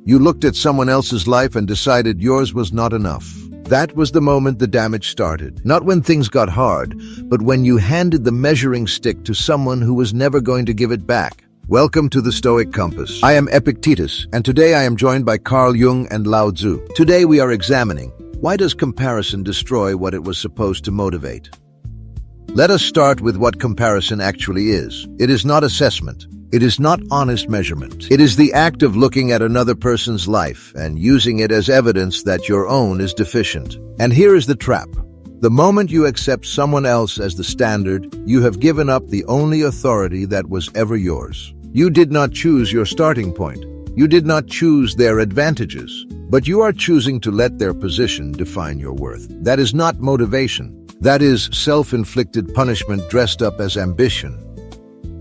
You looked at someone else's life and decided yours was not enough. That was the moment the damage started. Not when things got hard, but when you handed the measuring stick to someone who was never going to give it back. Welcome to the Stoic Compass. I am EPICTETUS, and today I am joined by Carl Jung and LAOZI. Today we are examining, why does comparison destroy what it was supposed to motivate? Let us start with what comparison actually is. It is not assessment. It is not honest measurement. It is the act of looking at another person's life and using it as evidence that your own is deficient. And here is the trap. The moment you accept someone else as the standard, you have given up the only authority that was ever yours. You did not choose your starting point. You did not choose their advantages, but you are choosing to let their position define your worth. That is not motivation. That is self-inflicted punishment dressed up as ambition.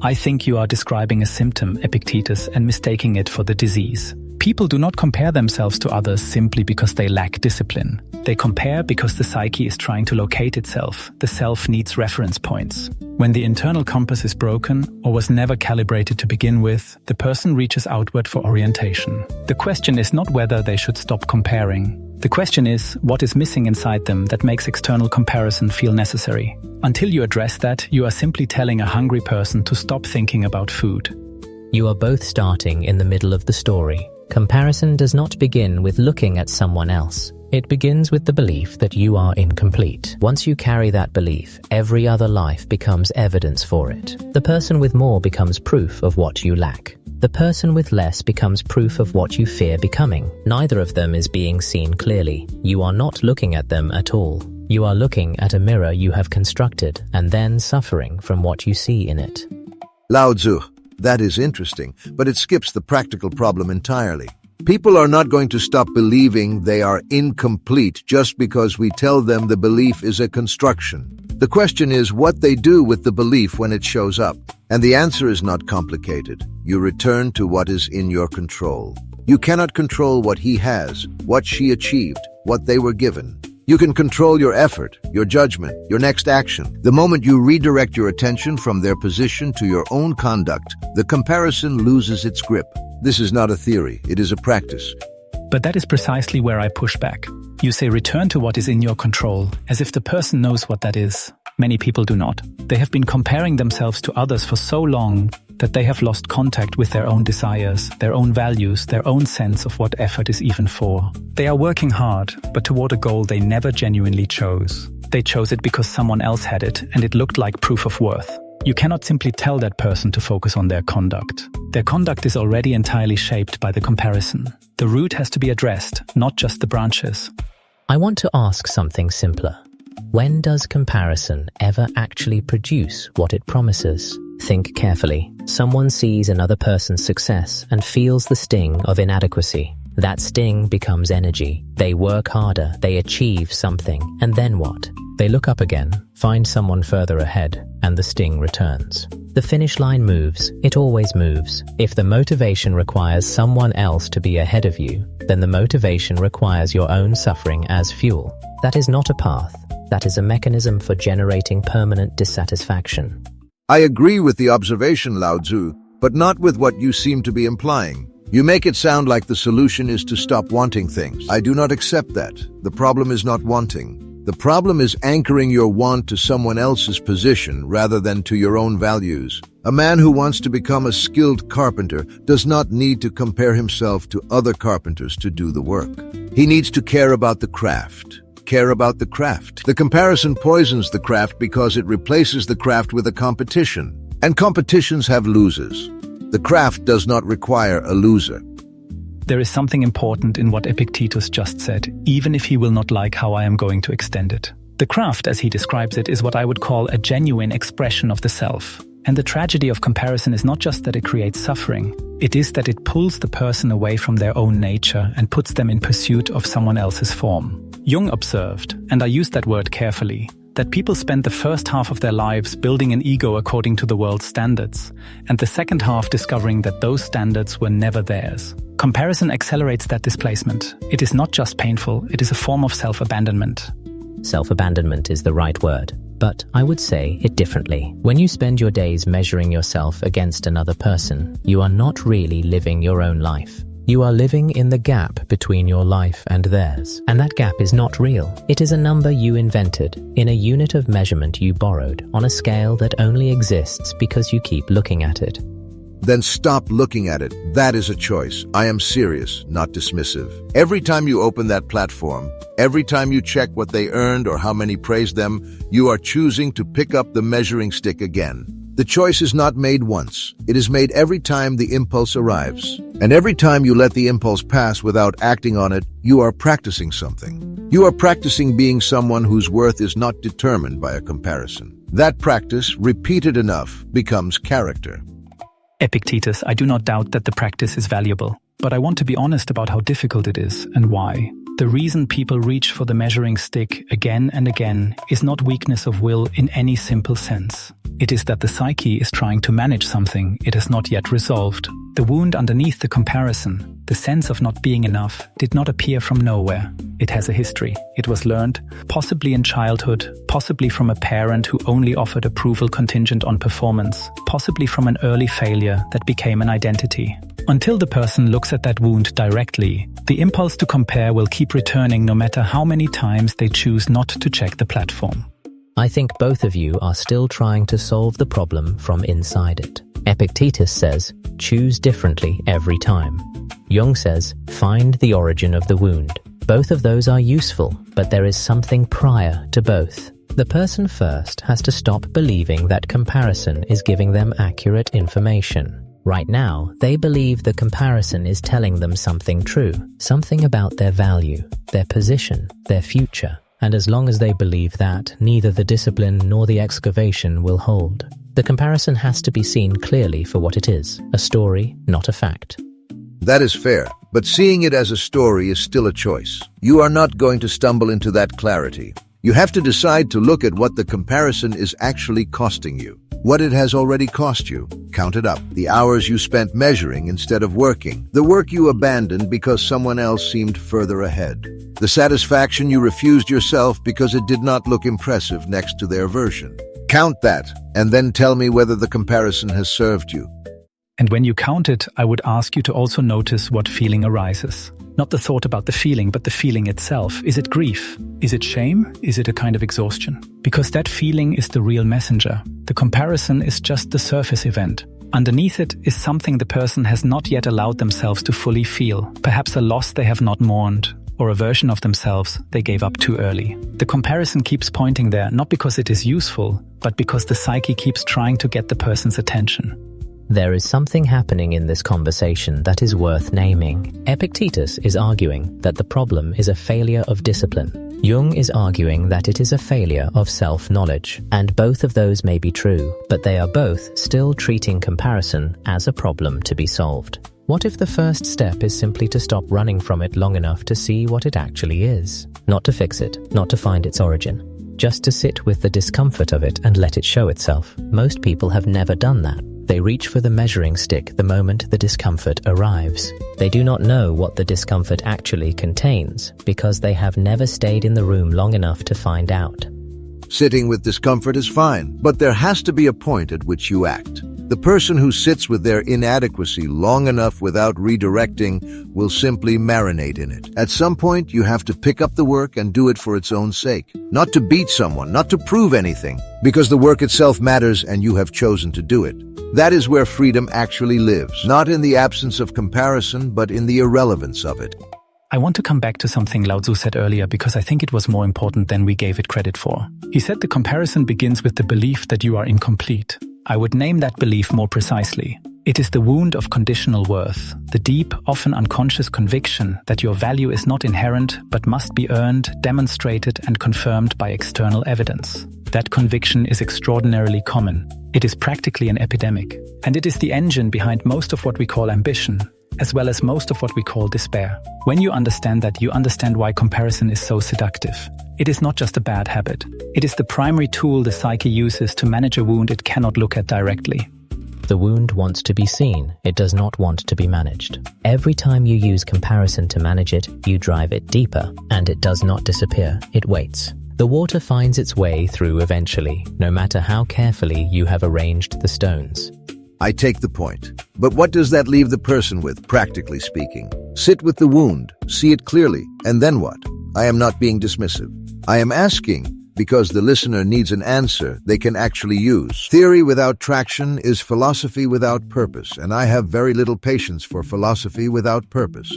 I think you are describing a symptom, EPICTETUS, and mistaking it for the disease. People do not compare themselves to others simply because they lack discipline. They compare because the psyche is trying to locate itself. The self needs reference points. When the internal compass is broken or was never calibrated to begin with, the person reaches outward for orientation. The question is not whether they should stop comparing. The question is, what is missing inside them that makes external comparison feel necessary? Until you address that, you are simply telling a hungry person to stop thinking about food. You are both starting in the middle of the story. Comparison does not begin with looking at someone else. It begins with the belief that you are incomplete. Once you carry that belief, every other life becomes evidence for it. The person with more becomes proof of what you lack. The person with less becomes proof of what you fear becoming. Neither of them is being seen clearly. You are not looking at them at all. You are looking at a mirror you have constructed and then suffering from what you see in it. LAOZI. That is interesting, but it skips the practical problem entirely. People are not going to stop believing they are incomplete just because we tell them the belief is a construction. The question is what they do with the belief when it shows up. And the answer is not complicated. You return to what is in your control. You cannot control what he has, what she achieved, what they were given. You can control your effort, your judgment, your next action. The moment you redirect your attention from their position to your own conduct, the comparison loses its grip. This is not a theory, it is a practice. But that is precisely where I push back. You say return to what is in your control, as if the person knows what that is. Many people do not. They have been comparing themselves to others for so long that they have lost contact with their own desires, their own values, their own sense of what effort is even for. They are working hard, but toward a goal they never genuinely chose. They chose it because someone else had it, and it looked like proof of worth. You cannot simply tell that person to focus on their conduct. Their conduct is already entirely shaped by the comparison. The root has to be addressed, not just the branches. I want to ask something simpler. When does comparison ever actually produce what it promises? Think carefully. Someone sees another person's success and feels the sting of inadequacy. That sting becomes energy. They work harder, they achieve something, and then what? They look up again, find someone further ahead, and the sting returns. The finish line moves. It always moves. If the motivation requires someone else to be ahead of you, then the motivation requires your own suffering as fuel. That is not a path. That is a mechanism for generating permanent dissatisfaction. I agree with the observation, LAOZI, but not with what you seem to be implying. You make it sound like the solution is to stop wanting things. I do not accept that. The problem is not wanting. The problem is anchoring your want to someone else's position rather than to your own values. A man who wants to become a skilled carpenter does not need to compare himself to other carpenters to do the work. He needs to care about the craft. Care about the craft. The comparison poisons the craft because it replaces the craft with a competition. And competitions have losers. The craft does not require a loser. There is something important in what EPICTETUS just said, even if he will not like how I am going to extend it. The craft, as he describes it, is what I would call a genuine expression of the self. And the tragedy of comparison is not just that it creates suffering, it is that it pulls the person away from their own nature and puts them in pursuit of someone else's form. Jung observed, and I use that word carefully, that people spend the first half of their lives building an ego according to the world's standards, and the second half discovering that those standards were never theirs. Comparison accelerates that displacement. It is not just painful, it is a form of self-abandonment. Self-abandonment is the right word, but I would say it differently. When you spend your days measuring yourself against another person, you are not really living your own life. You are living in the gap between your life and theirs, and that gap is not real. It is a number you invented, in a unit of measurement you borrowed, on a scale that only exists because you keep looking at it. Then stop looking at it. That is a choice. I am serious, not dismissive. Every time you open that platform, every time you check what they earned or how many praised them, you are choosing to pick up the measuring stick again. The choice is not made once. It is made every time the impulse arrives. And every time you let the impulse pass without acting on it, you are practicing something. You are practicing being someone whose worth is not determined by a comparison. That practice, repeated enough, becomes character. Epictetus, I do not doubt that the practice is valuable, but I want to be honest about how difficult it is and why. The reason people reach for the measuring stick again and again is not weakness of will in any simple sense. It is that the psyche is trying to manage something it has not yet resolved. The wound underneath the comparison, the sense of not being enough, did not appear from nowhere. It has a history. It was learned, possibly in childhood, possibly from a parent who only offered approval contingent on performance, possibly from an early failure that became an identity. Until the person looks at that wound directly, the impulse to compare will keep returning no matter how many times they choose not to check the platform. I think both of you are still trying to solve the problem from inside it. Epictetus says, choose differently every time. Jung says, find the origin of the wound. Both of those are useful, but there is something prior to both. The person first has to stop believing that comparison is giving them accurate information. Right now, they believe the comparison is telling them something true, something about their value, their position, their future. And as long as they believe that, neither the discipline nor the excavation will hold. The comparison has to be seen clearly for what it is, a story, not a fact. That is fair, but seeing it as a story is still a choice. You are not going to stumble into that clarity. You have to decide to look at what the comparison is actually costing you. What it has already cost you. Count it up. The hours you spent measuring instead of working. The work you abandoned because someone else seemed further ahead. The satisfaction you refused yourself because it did not look impressive next to their version. Count that, and then tell me whether the comparison has served you. And when you count it, I would ask you to also notice what feeling arises. Not the thought about the feeling, but the feeling itself. Is it grief? Is it shame? Is it a kind of exhaustion? Because that feeling is the real messenger. The comparison is just the surface event. Underneath it is something the person has not yet allowed themselves to fully feel. Perhaps a loss they have not mourned, or a version of themselves they gave up too early. The comparison keeps pointing there, not because it is useful, but because the psyche keeps trying to get the person's attention. There is something happening in this conversation that is worth naming. Epictetus is arguing that the problem is a failure of discipline. Jung is arguing that it is a failure of self-knowledge. And both of those may be true, but they are both still treating comparison as a problem to be solved. What if the first step is simply to stop running from it long enough to see what it actually is? Not to fix it, not to find its origin. Just to sit with the discomfort of it and let it show itself. Most people have never done that. They reach for the measuring stick the moment the discomfort arrives. They do not know what the discomfort actually contains because they have never stayed in the room long enough to find out. Sitting with discomfort is fine, but there has to be a point at which you act. The person who sits with their inadequacy long enough without redirecting will simply marinate in it. At some point, you have to pick up the work and do it for its own sake. Not to beat someone, not to prove anything, because the work itself matters and you have chosen to do it. That is where freedom actually lives, not in the absence of comparison, but in the irrelevance of it. I want to come back to something LAOZI said earlier because I think it was more important than we gave it credit for. He said the comparison begins with the belief that you are incomplete. I would name that belief more precisely. It is the wound of conditional worth, the deep, often unconscious conviction that your value is not inherent but must be earned, demonstrated and confirmed by external evidence. That conviction is extraordinarily common. It is practically an epidemic. And it is the engine behind most of what we call ambition, as well as most of what we call despair. When you understand that, you understand why comparison is so seductive. It is not just a bad habit. It is the primary tool the psyche uses to manage a wound it cannot look at directly. The wound wants to be seen. It does not want to be managed. Every time you use comparison to manage it, you drive it deeper, and it does not disappear. It waits. The water finds its way through eventually, no matter how carefully you have arranged the stones. I take the point. But what does that leave the person with, practically speaking? Sit with the wound, see it clearly, and then what? I am not being dismissive. I am asking because the listener needs an answer they can actually use. Theory without traction is philosophy without purpose, and I have very little patience for philosophy without purpose.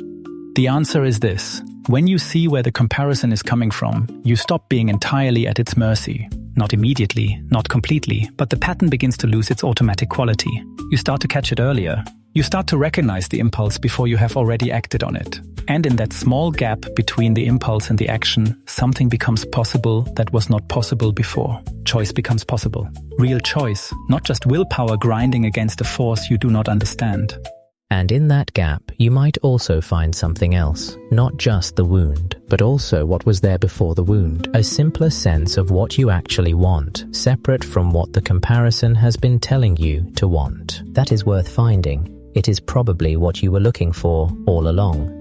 The answer is this. When you see where the comparison is coming from, you stop being entirely at its mercy. Not immediately, not completely, but the pattern begins to lose its automatic quality. You start to catch it earlier. You start to recognize the impulse before you have already acted on it. And in that small gap between the impulse and the action, something becomes possible that was not possible before. Choice becomes possible. Real choice, not just willpower grinding against a force you do not understand. And in that gap, you might also find something else. Not just the wound, but also what was there before the wound. A simpler sense of what you actually want, separate from what the comparison has been telling you to want. That is worth finding. It is probably what you were looking for all along.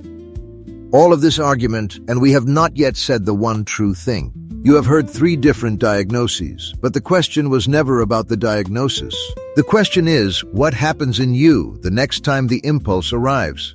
All of this argument, and we have not yet said the one true thing. You have heard 3 different diagnoses, but the question was never about the diagnosis. The question is, what happens in you the next time the impulse arrives?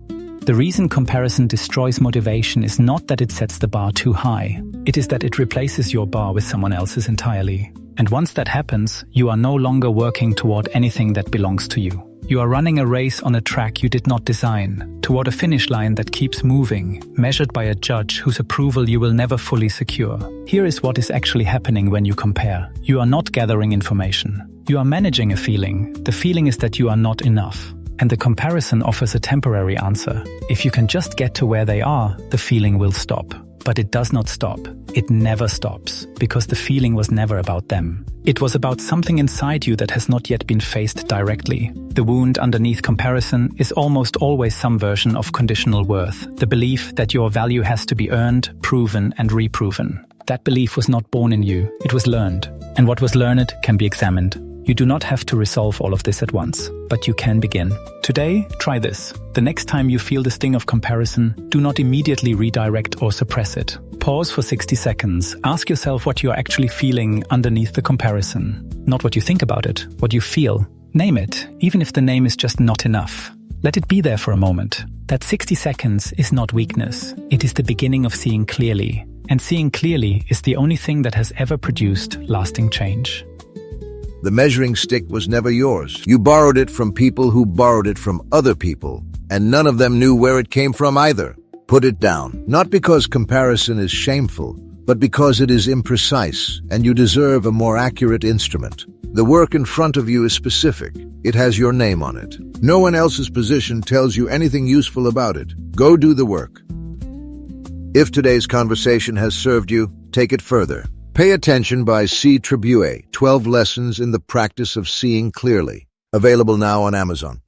The reason comparison destroys motivation is not that it sets the bar too high. It is that it replaces your bar with someone else's entirely. And once that happens, you are no longer working toward anything that belongs to you. You are running a race on a track you did not design, toward a finish line that keeps moving, measured by a judge whose approval you will never fully secure. Here is what is actually happening when you compare. You are not gathering information. You are managing a feeling. The feeling is that you are not enough. And the comparison offers a temporary answer. If you can just get to where they are, the feeling will stop. But it does not stop. It never stops, because the feeling was never about them. It was about something inside you that has not yet been faced directly. The wound underneath comparison is almost always some version of conditional worth, the belief that your value has to be earned, proven, and reproven. That belief was not born in you, it was learned. And what was learned can be examined. You do not have to resolve all of this at once, but you can begin. Today, try this. The next time you feel the sting of comparison, do not immediately redirect or suppress it. Pause for 60 seconds. Ask yourself what you are actually feeling underneath the comparison. Not what you think about it, what you feel. Name it, even if the name is just not enough. Let it be there for a moment. That 60 seconds is not weakness. It is the beginning of seeing clearly. And seeing clearly is the only thing that has ever produced lasting change. The measuring stick was never yours. You borrowed it from people who borrowed it from other people, and none of them knew where it came from either. Put it down. Not because comparison is shameful, but because it is imprecise, and you deserve a more accurate instrument. The work in front of you is specific. It has your name on it. No one else's position tells you anything useful about it. Go do the work. If today's conversation has served you, take it further. Pay Attention by C. Tribue, 12 Lessons in the Practice of Seeing Clearly. Available now on Amazon.